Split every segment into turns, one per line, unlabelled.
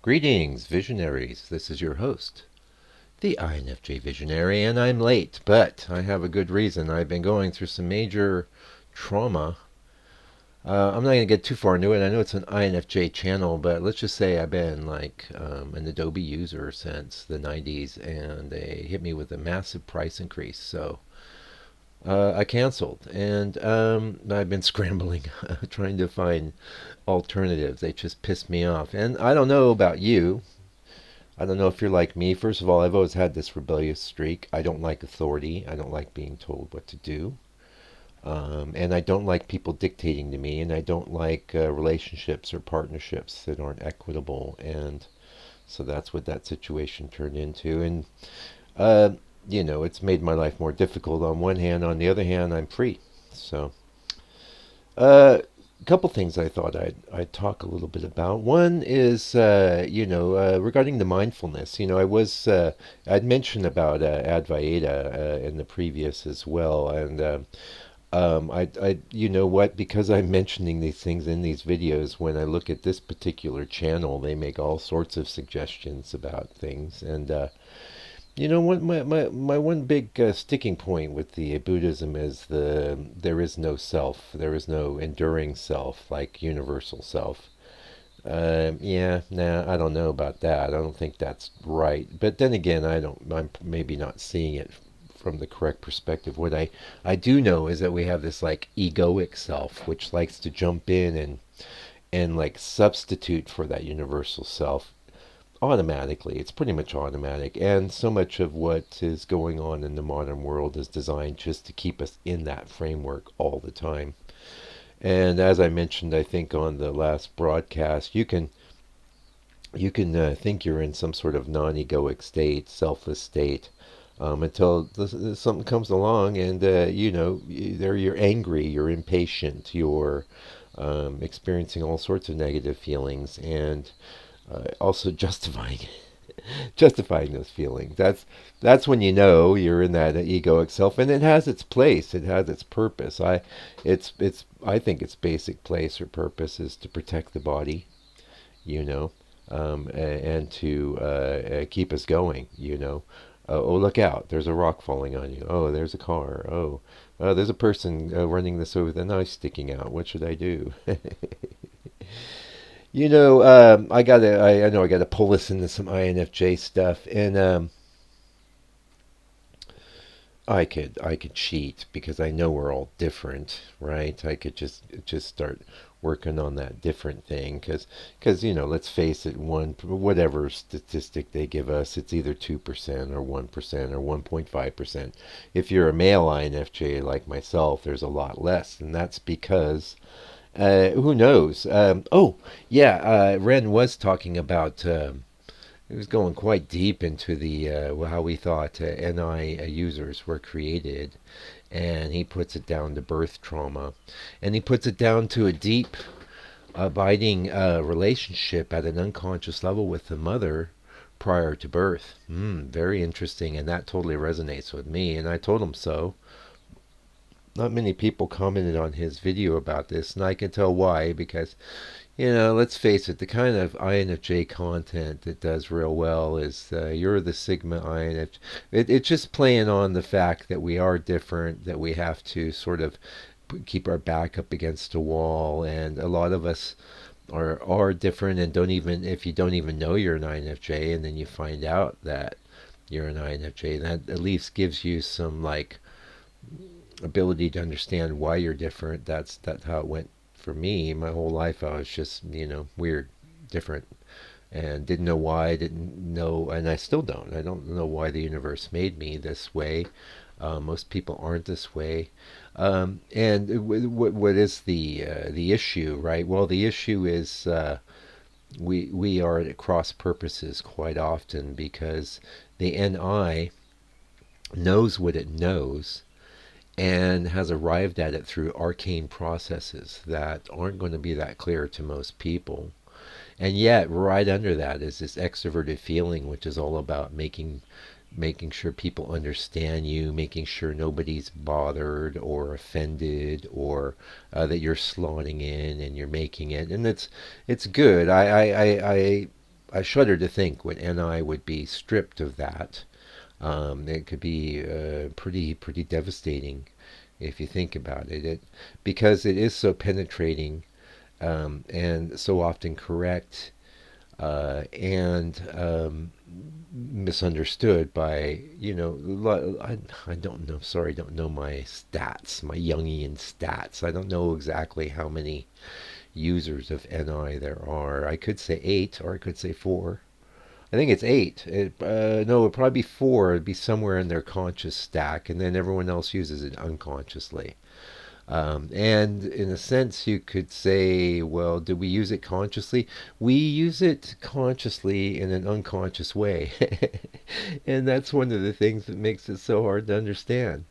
Greetings, visionaries. This is your host, the INFJ Visionary, and I'm late, but I have a good reason. I've been going through some major trauma. I'm not going to get too far into it. I know it's an INFJ channel, but let's just say I've been like an Adobe user since the 90s, and they hit me with a massive price increase. So I canceled, and I've been scrambling, trying to find alternatives. They just pissed me off. And I don't know about you. I don't know if you're like me. First of all, I've always had this rebellious streak. I don't like authority. I don't like being told what to do. And I don't like people dictating to me. And I don't like relationships or partnerships that aren't equitable. And so that's what that situation turned into. And, uh, it's made my life more difficult on one hand. On the other hand, I'm free. So, a couple things I thought I'd talk a little bit about. One is, regarding the mindfulness. I'd mentioned about Advaita in the previous as well, and you know what? Because I'm mentioning these things in these videos, when I look at this particular channel, they make all sorts of suggestions about things, and what my one big sticking point with the Buddhism is there is no self, there is no enduring self like universal self. Yeah, nah, I don't know about that. I don't think that's right. But then again, I'm maybe not seeing it from the correct perspective. What I do know is that we have this like egoic self, which likes to jump in and like substitute for that universal self automatically. It's pretty much automatic. And so much of what is going on in the modern world is designed just to keep us in that framework all the time. And as I mentioned, I think on the last broadcast, you can think you're in some sort of non-egoic state, selfless state, until something comes along, and there you're angry, you're impatient, you're experiencing all sorts of negative feelings, and also justifying those feelings. That's when you know you're in that egoic self, and it has its place. It has its purpose. I think its basic place or purpose is to protect the body, you know, and to keep us going. Oh, look out! There's a rock falling on you. Oh, there's a car. Oh, there's a person running this over with a knife sticking out. What should I do? I know I gotta pull this into some INFJ stuff, and I could cheat because I know we're all different, right? I could just start working on that different thing, because let's face it, whatever statistic they give us, it's either 2% or 1% or 1.5%. If you're a male INFJ like myself, there's a lot less, and that's because who knows? Oh, yeah, Ren was talking about. He was going quite deep into the how we thought NI users were created, and he puts it down to birth trauma, and he puts it down to a deep, abiding relationship at an unconscious level with the mother prior to birth. Very interesting, and that totally resonates with me. And I told him so. Not many people commented on his video about this, and I can tell why, because, let's face it, the kind of INFJ content that does real well is you're the Sigma INFJ. It's just playing on the fact that we are different, that we have to sort of keep our back up against a wall, and a lot of us are different and don't even, if you don't even know you're an INFJ, and then you find out that you're an INFJ, that at least gives you some like ability to understand why you're different. That's how it went for me. My whole life I was just, weird, different, and didn't know why. Didn't know, and I still don't. I don't know why the universe made me this way. Most people aren't this way. And what is the issue, right? Well, the issue is we are at cross purposes quite often, because the NI knows what it knows and has arrived at it through arcane processes that aren't going to be that clear to most people. And yet, right under that is this extroverted feeling, which is all about making sure people understand you, making sure nobody's bothered or offended, or that you're slotting in and you're making it, and it's good. I I shudder to think what NI would be stripped of that. It could be pretty devastating if you think about it. Because it is so penetrating and so often correct and misunderstood by I don't know. Sorry, I don't know my stats, my Jungian stats. I don't know exactly how many users of NI there are. I could say eight, or I could say four. I think it's eight. No, it'd probably be four. It'd be somewhere in their conscious stack, and then everyone else uses it unconsciously. And in a sense, you could say, well, do we use it consciously? We use it consciously in an unconscious way. And that's one of the things that makes it so hard to understand.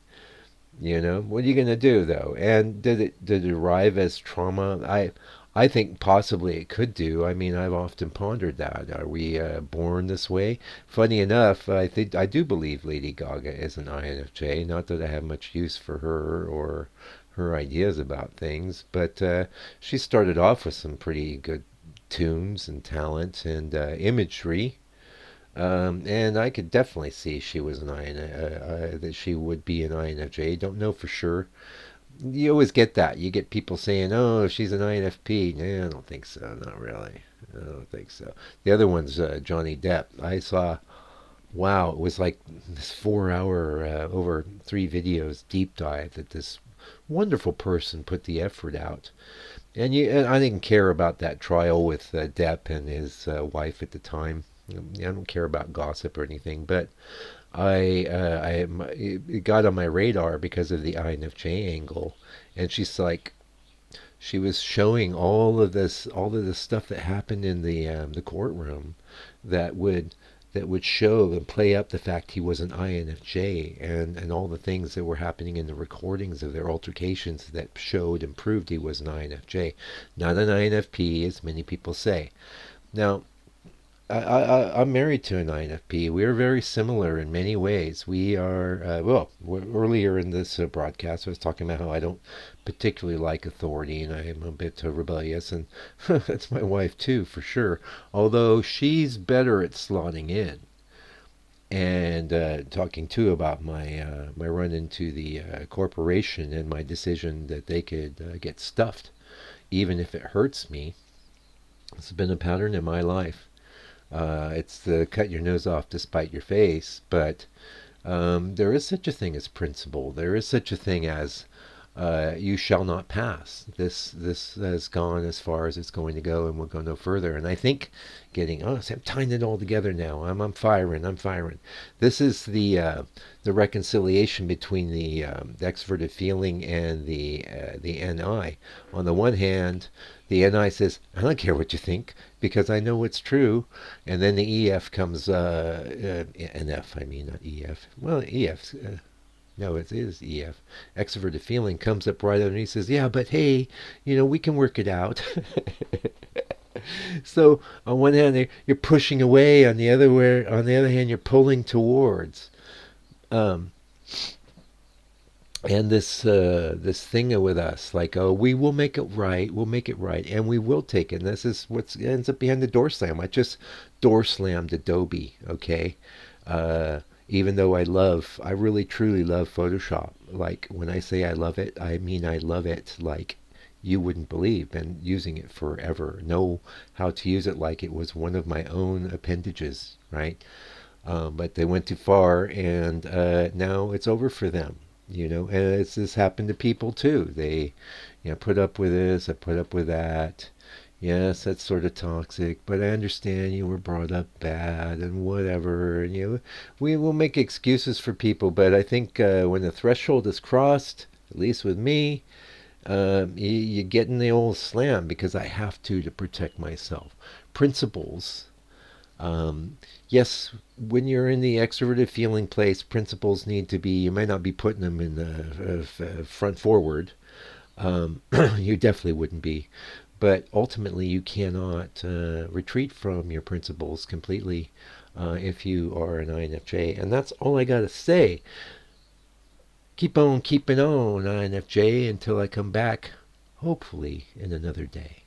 What are you going to do though? And did it arrive as trauma? I think possibly it could do. I mean, I've often pondered that. Are we born this way? Funny enough, I think I do believe Lady Gaga is an INFJ. Not that I have much use for her or her ideas about things, but she started off with some pretty good tunes and talent and imagery. And I could definitely see she was an that she would be an INFJ. Don't know for sure. You always get that. You get people saying, "Oh, she's an INFP." Nah, I don't think so. Not really. I don't think so. The other one's Johnny Depp. I saw. Wow, it was like this 4 hour, over three videos deep dive that this wonderful person put the effort out. And I didn't care about that trial with Depp and his wife at the time. I don't care about gossip or anything, but it got on my radar because of the INFJ angle, and she was showing all of this stuff that happened in the courtroom that would show and play up the fact he was an INFJ, and all the things that were happening in the recordings of their altercations that showed and proved he was an INFJ, not an INFP as many people say. Now, I'm married to an INFP. We are very similar in many ways. We are, earlier in this broadcast, I was talking about how I don't particularly like authority and I am a bit rebellious, and that's my wife too, for sure. Although she's better at slotting in. And talking too about my run into the corporation and my decision that they could get stuffed, even if it hurts me. It's been a pattern in my life. It's the cut your nose off to spite your face, but there is such a thing as principle. There is such a thing as you shall not pass. This has gone as far as it's going to go, and we'll go no further. And I think see, I'm tying it all together now. I'm firing. I'm firing. This is the reconciliation between the extroverted feeling and the NI. On the one hand, the NI says, "I don't care what you think because I know what's true," and then the EF comes. NF, I mean, not EF. Well, EF. No, it is EF. Extroverted feeling comes up right underneath, says, "Yeah, but hey, we can work it out." So on one hand, you're pushing away. On the other hand, you're pulling towards. Um, and this thing with us, like, oh, we will make it right. We'll make it right, and we will take it. And this is what ends up behind the door slam. I just door slammed Adobe. Okay. Even though I really truly love Photoshop. Like when I say I love it, I mean I love it like you wouldn't believe. Been using it forever. Know how to use it like it was one of my own appendages, right? But they went too far, and now it's over for them. And this happened to people too. They, put up with this, I put up with that. Yes, that's sort of toxic, but I understand you were brought up bad and whatever. And we will make excuses for people, but I think when the threshold is crossed, at least with me, you get in the old slam because I have to protect myself. Principles. Yes, when you're in the extroverted feeling place, principles need to be. You might not be putting them in the front forward. You definitely wouldn't be. But ultimately, you cannot retreat from your principles completely if you are an INFJ. And that's all I got to say. Keep on keeping on, INFJ, until I come back, hopefully, in another day.